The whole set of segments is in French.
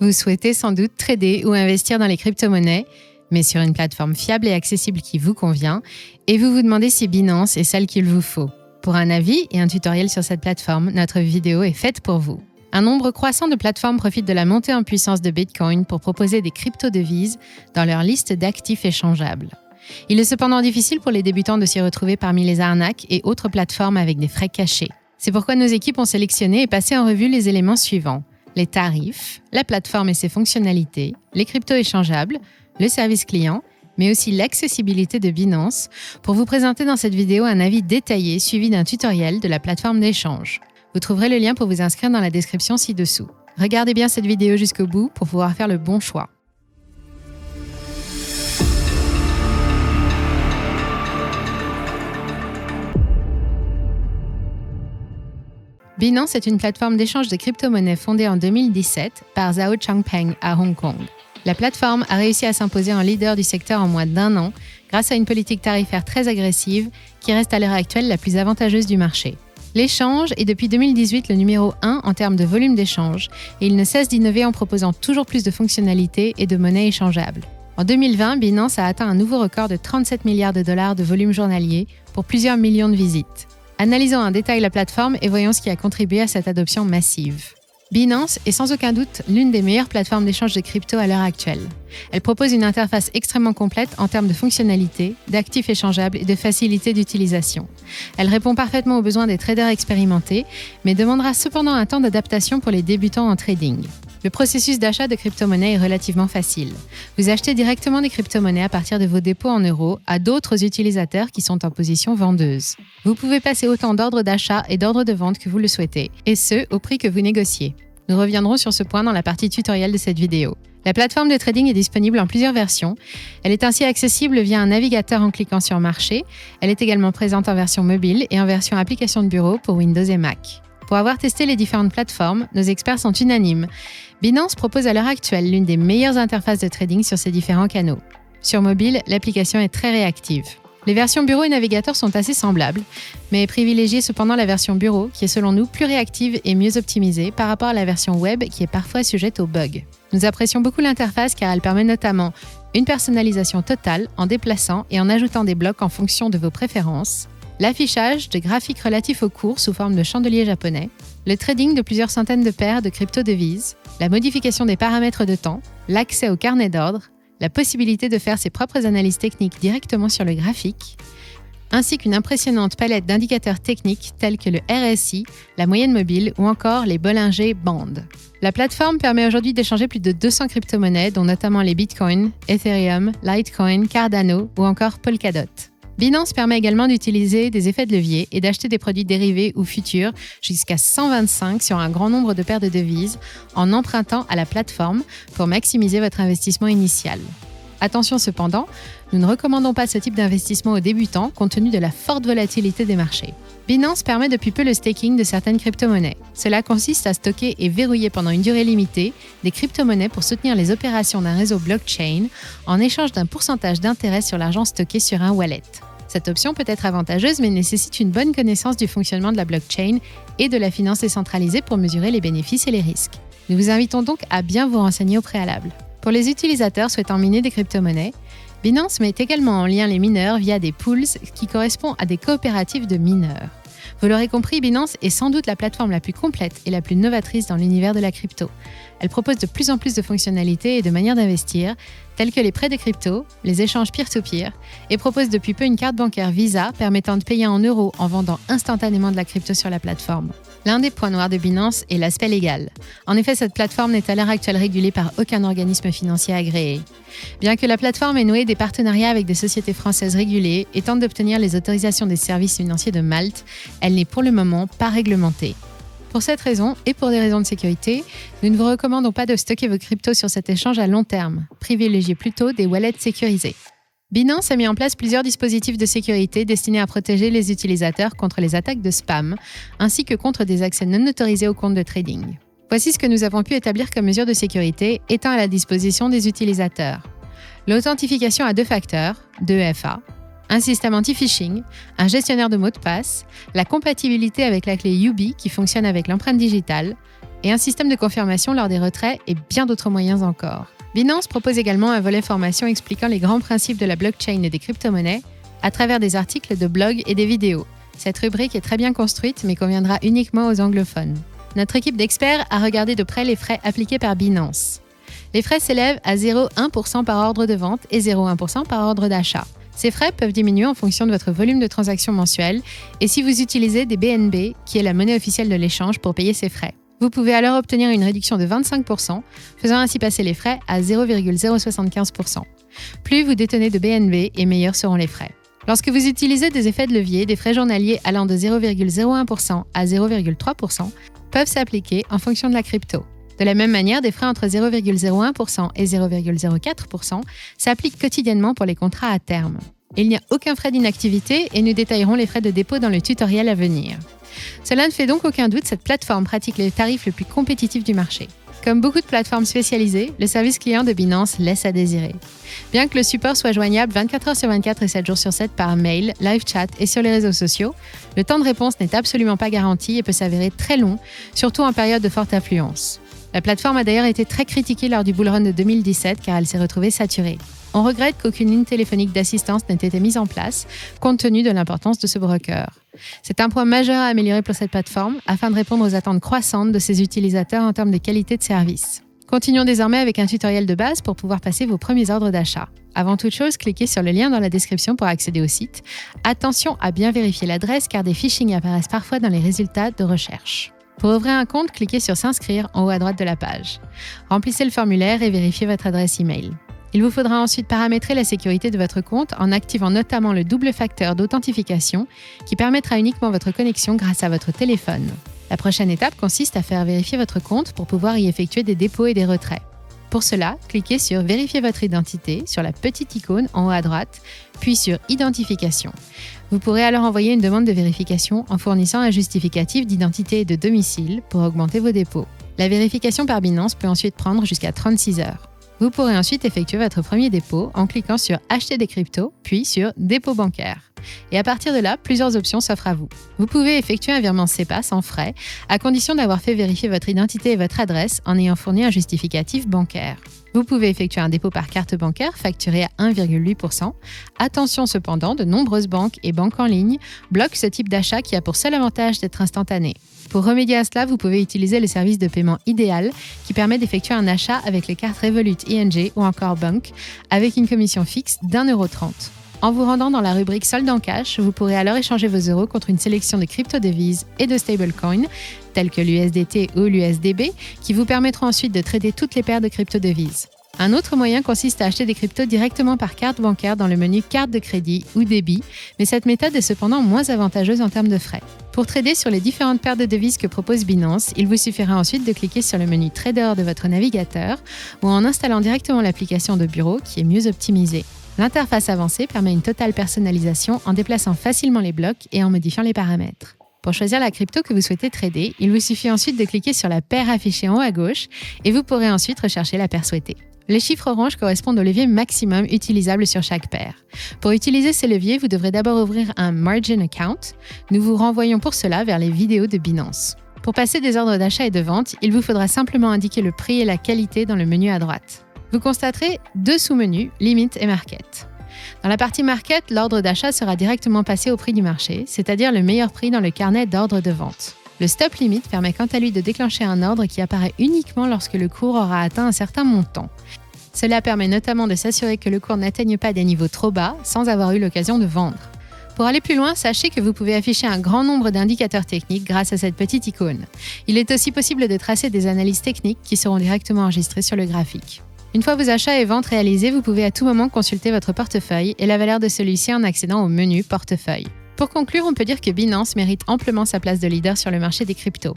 Vous souhaitez sans doute trader ou investir dans les crypto-monnaies, mais sur une plateforme fiable et accessible qui vous convient, et vous vous demandez si Binance est celle qu'il vous faut. Pour un avis et un tutoriel sur cette plateforme, notre vidéo est faite pour vous. Un nombre croissant de plateformes profitent de la montée en puissance de Bitcoin pour proposer des crypto-devises dans leur liste d'actifs échangeables. Il est cependant difficile pour les débutants de s'y retrouver parmi les arnaques et autres plateformes avec des frais cachés. C'est pourquoi nos équipes ont sélectionné et passé en revue les éléments suivants: les tarifs, la plateforme et ses fonctionnalités, les cryptos échangeables, le service client, mais aussi l'accessibilité de Binance, pour vous présenter dans cette vidéo un avis détaillé suivi d'un tutoriel de la plateforme d'échange. Vous trouverez le lien pour vous inscrire dans la description ci-dessous. Regardez bien cette vidéo jusqu'au bout pour pouvoir faire le bon choix. Binance est une plateforme d'échange de crypto-monnaies fondée en 2017 par Zhao Changpeng à Hong Kong. La plateforme a réussi à s'imposer en leader du secteur en moins d'1 an grâce à une politique tarifaire très agressive qui reste à l'heure actuelle la plus avantageuse du marché. L'échange est depuis 2018 le numéro 1 en termes de volume d'échange et il ne cesse d'innover en proposant toujours plus de fonctionnalités et de monnaies échangeables. En 2020, Binance a atteint un nouveau record de 37 milliards de dollars de volume journalier pour plusieurs millions de visites. Analysons en détail la plateforme et voyons ce qui a contribué à cette adoption massive. Binance est sans aucun doute l'une des meilleures plateformes d'échange de crypto à l'heure actuelle. Elle propose une interface extrêmement complète en termes de fonctionnalités, d'actifs échangeables et de facilité d'utilisation. Elle répond parfaitement aux besoins des traders expérimentés, mais demandera cependant un temps d'adaptation pour les débutants en trading. Le processus d'achat de crypto-monnaies est relativement facile. Vous achetez directement des crypto-monnaies à partir de vos dépôts en euros à d'autres utilisateurs qui sont en position vendeuse. Vous pouvez passer autant d'ordres d'achat et d'ordres de vente que vous le souhaitez, et ce, au prix que vous négociez. Nous reviendrons sur ce point dans la partie tutoriel de cette vidéo. La plateforme de trading est disponible en plusieurs versions. Elle est ainsi accessible via un navigateur en cliquant sur Marché. Elle est également présente en version mobile et en version application de bureau pour Windows et Mac. Pour avoir testé les différentes plateformes, nos experts sont unanimes. Binance propose à l'heure actuelle l'une des meilleures interfaces de trading sur ces différents canaux. Sur mobile, l'application est très réactive. Les versions bureau et navigateur sont assez semblables, mais privilégiez cependant la version bureau qui est selon nous plus réactive et mieux optimisée par rapport à la version web qui est parfois sujette aux bugs. Nous apprécions beaucoup l'interface car elle permet notamment une personnalisation totale en déplaçant et en ajoutant des blocs en fonction de vos préférences, l'affichage de graphiques relatifs aux cours sous forme de chandelier japonais, le trading de plusieurs centaines de paires de crypto-devises, la modification des paramètres de temps, l'accès au carnet d'ordre, la possibilité de faire ses propres analyses techniques directement sur le graphique, ainsi qu'une impressionnante palette d'indicateurs techniques tels que le RSI, la moyenne mobile ou encore les Bollinger Bands. La plateforme permet aujourd'hui d'échanger plus de 200 crypto-monnaies, dont notamment les Bitcoin, Ethereum, Litecoin, Cardano ou encore Polkadot. Binance permet également d'utiliser des effets de levier et d'acheter des produits dérivés ou futurs jusqu'à 125 sur un grand nombre de paires de devises en empruntant à la plateforme pour maximiser votre investissement initial. Attention cependant, nous ne recommandons pas ce type d'investissement aux débutants compte tenu de la forte volatilité des marchés. Binance permet depuis peu le staking de certaines crypto-monnaies. Cela consiste à stocker et verrouiller pendant une durée limitée des crypto-monnaies pour soutenir les opérations d'un réseau blockchain en échange d'un pourcentage d'intérêt sur l'argent stocké sur un wallet. Cette option peut être avantageuse mais nécessite une bonne connaissance du fonctionnement de la blockchain et de la finance décentralisée pour mesurer les bénéfices et les risques. Nous vous invitons donc à bien vous renseigner au préalable. Pour les utilisateurs souhaitant miner des crypto-monnaies, Binance met également en lien les mineurs via des pools qui correspondent à des coopératives de mineurs. Vous l'aurez compris, Binance est sans doute la plateforme la plus complète et la plus novatrice dans l'univers de la crypto. Elle propose de plus en plus de fonctionnalités et de manières d'investir, telles que les prêts de crypto, les échanges peer-to-peer, et propose depuis peu une carte bancaire Visa permettant de payer en euros en vendant instantanément de la crypto sur la plateforme. L'un des points noirs de Binance est l'aspect légal. En effet, cette plateforme n'est à l'heure actuelle régulée par aucun organisme financier agréé. Bien que la plateforme ait noué des partenariats avec des sociétés françaises régulées et tente d'obtenir les autorisations des services financiers de Malte, elle n'est pour le moment pas réglementée. Pour cette raison, et pour des raisons de sécurité, nous ne vous recommandons pas de stocker vos cryptos sur cet échange à long terme. Privilégiez plutôt des wallets sécurisés. Binance a mis en place plusieurs dispositifs de sécurité destinés à protéger les utilisateurs contre les attaques de spam, ainsi que contre des accès non autorisés aux comptes de trading. Voici ce que nous avons pu établir comme mesure de sécurité étant à la disposition des utilisateurs. L'authentification à 2 facteurs, 2FA, un système anti-phishing, un gestionnaire de mots de passe, la compatibilité avec la clé UBI qui fonctionne avec l'empreinte digitale, et un système de confirmation lors des retraits et bien d'autres moyens encore. Binance propose également un volet formation expliquant les grands principes de la blockchain et des crypto-monnaies à travers des articles de blog et des vidéos. Cette rubrique est très bien construite mais conviendra uniquement aux anglophones. Notre équipe d'experts a regardé de près les frais appliqués par Binance. Les frais s'élèvent à 0,1% par ordre de vente et 0,1% par ordre d'achat. Ces frais peuvent diminuer en fonction de votre volume de transactions mensuelles et si vous utilisez des BNB, qui est la monnaie officielle de l'échange, pour payer ces frais. Vous pouvez alors obtenir une réduction de 25%, faisant ainsi passer les frais à 0,075%. Plus vous détenez de BNB et meilleurs seront les frais. Lorsque vous utilisez des effets de levier, des frais journaliers allant de 0,01% à 0,3% peuvent s'appliquer en fonction de la crypto. De la même manière, des frais entre 0,01% et 0,04% s'appliquent quotidiennement pour les contrats à terme. Il n'y a aucun frais d'inactivité et nous détaillerons les frais de dépôt dans le tutoriel à venir. Cela ne fait donc aucun doute, cette plateforme pratique les tarifs les plus compétitifs du marché. Comme beaucoup de plateformes spécialisées, le service client de Binance laisse à désirer. Bien que le support soit joignable 24 heures sur 24 et 7 jours sur 7 par mail, live chat et sur les réseaux sociaux, le temps de réponse n'est absolument pas garanti et peut s'avérer très long, surtout en période de forte affluence. La plateforme a d'ailleurs été très critiquée lors du bull run de 2017 car elle s'est retrouvée saturée. On regrette qu'aucune ligne téléphonique d'assistance n'ait été mise en place, compte tenu de l'importance de ce broker. C'est un point majeur à améliorer pour cette plateforme, afin de répondre aux attentes croissantes de ses utilisateurs en termes de qualité de service. Continuons désormais avec un tutoriel de base pour pouvoir passer vos premiers ordres d'achat. Avant toute chose, cliquez sur le lien dans la description pour accéder au site. Attention à bien vérifier l'adresse car des phishing apparaissent parfois dans les résultats de recherche. Pour ouvrir un compte, cliquez sur S'inscrire en haut à droite de la page. Remplissez le formulaire et vérifiez votre adresse email. Il vous faudra ensuite paramétrer la sécurité de votre compte en activant notamment le double facteur d'authentification qui permettra uniquement votre connexion grâce à votre téléphone. La prochaine étape consiste à faire vérifier votre compte pour pouvoir y effectuer des dépôts et des retraits. Pour cela, cliquez sur Vérifier votre identité sur la petite icône en haut à droite, puis sur Identification. Vous pourrez alors envoyer une demande de vérification en fournissant un justificatif d'identité et de domicile pour augmenter vos dépôts. La vérification par Binance peut ensuite prendre jusqu'à 36 heures. Vous pourrez ensuite effectuer votre premier dépôt en cliquant sur Acheter des cryptos, puis sur Dépôt bancaire. Et à partir de là, plusieurs options s'offrent à vous. Vous pouvez effectuer un virement SEPA sans frais, à condition d'avoir fait vérifier votre identité et votre adresse en ayant fourni un justificatif bancaire. Vous pouvez effectuer un dépôt par carte bancaire facturé à 1,8%. Attention cependant, de nombreuses banques et banques en ligne bloquent ce type d'achat qui a pour seul avantage d'être instantané. Pour remédier à cela, vous pouvez utiliser le service de paiement Ideal qui permet d'effectuer un achat avec les cartes Revolut, ING ou encore Bank avec une commission fixe d'1,30 €. En vous rendant dans la rubrique Solde en cash, vous pourrez alors échanger vos euros contre une sélection de crypto-devises et de stablecoins, tels que l'USDT ou l'USDB, qui vous permettront ensuite de trader toutes les paires de crypto-devises. Un autre moyen consiste à acheter des cryptos directement par carte bancaire dans le menu carte de crédit ou débit, mais cette méthode est cependant moins avantageuse en termes de frais. Pour trader sur les différentes paires de devises que propose Binance, il vous suffira ensuite de cliquer sur le menu Trader de votre navigateur ou en installant directement l'application de bureau qui est mieux optimisée. L'interface avancée permet une totale personnalisation en déplaçant facilement les blocs et en modifiant les paramètres. Pour choisir la crypto que vous souhaitez trader, il vous suffit ensuite de cliquer sur la paire affichée en haut à gauche et vous pourrez ensuite rechercher la paire souhaitée. Les chiffres orange correspondent au levier maximum utilisable sur chaque paire. Pour utiliser ces leviers, vous devrez d'abord ouvrir un Margin Account. Nous vous renvoyons pour cela vers les vidéos de Binance. Pour passer des ordres d'achat et de vente, il vous faudra simplement indiquer le prix et la qualité dans le menu à droite. Vous constaterez deux sous-menus, Limit et Market. Dans la partie Market, l'ordre d'achat sera directement passé au prix du marché, c'est-à-dire le meilleur prix dans le carnet d'ordre de vente. Le Stop Limit permet quant à lui de déclencher un ordre qui apparaît uniquement lorsque le cours aura atteint un certain montant. Cela permet notamment de s'assurer que le cours n'atteigne pas des niveaux trop bas sans avoir eu l'occasion de vendre. Pour aller plus loin, sachez que vous pouvez afficher un grand nombre d'indicateurs techniques grâce à cette petite icône. Il est aussi possible de tracer des analyses techniques qui seront directement enregistrées sur le graphique. Une fois vos achats et ventes réalisés, vous pouvez à tout moment consulter votre portefeuille et la valeur de celui-ci en accédant au menu Portefeuille. Pour conclure, on peut dire que Binance mérite amplement sa place de leader sur le marché des cryptos.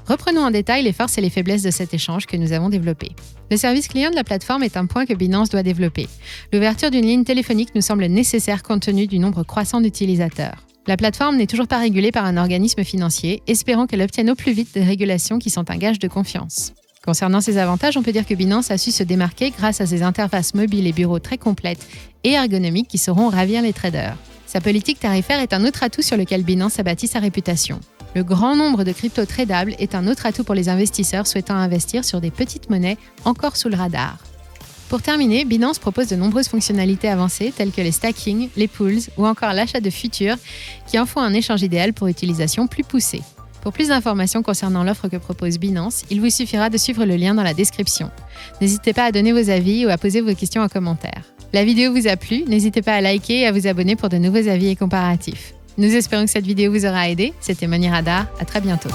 Reprenons en détail les forces et les faiblesses de cet échange que nous avons développé. Le service client de la plateforme est un point que Binance doit développer. L'ouverture d'une ligne téléphonique nous semble nécessaire compte tenu du nombre croissant d'utilisateurs. La plateforme n'est toujours pas régulée par un organisme financier, espérons qu'elle obtienne au plus vite des régulations qui sont un gage de confiance. Concernant ses avantages, on peut dire que Binance a su se démarquer grâce à ses interfaces mobiles et bureaux très complètes et ergonomiques qui sauront ravir les traders. Sa politique tarifaire est un autre atout sur lequel Binance a bâti sa réputation. Le grand nombre de cryptos tradables est un autre atout pour les investisseurs souhaitant investir sur des petites monnaies encore sous le radar. Pour terminer, Binance propose de nombreuses fonctionnalités avancées telles que les stacking, les pools ou encore l'achat de futurs qui en font un échange idéal pour utilisation plus poussée. Pour plus d'informations concernant l'offre que propose Binance, il vous suffira de suivre le lien dans la description. N'hésitez pas à donner vos avis ou à poser vos questions en commentaire. La vidéo vous a plu, n'hésitez pas à liker et à vous abonner pour de nouveaux avis et comparatifs. Nous espérons que cette vidéo vous aura aidé. C'était Money Radar, à très bientôt.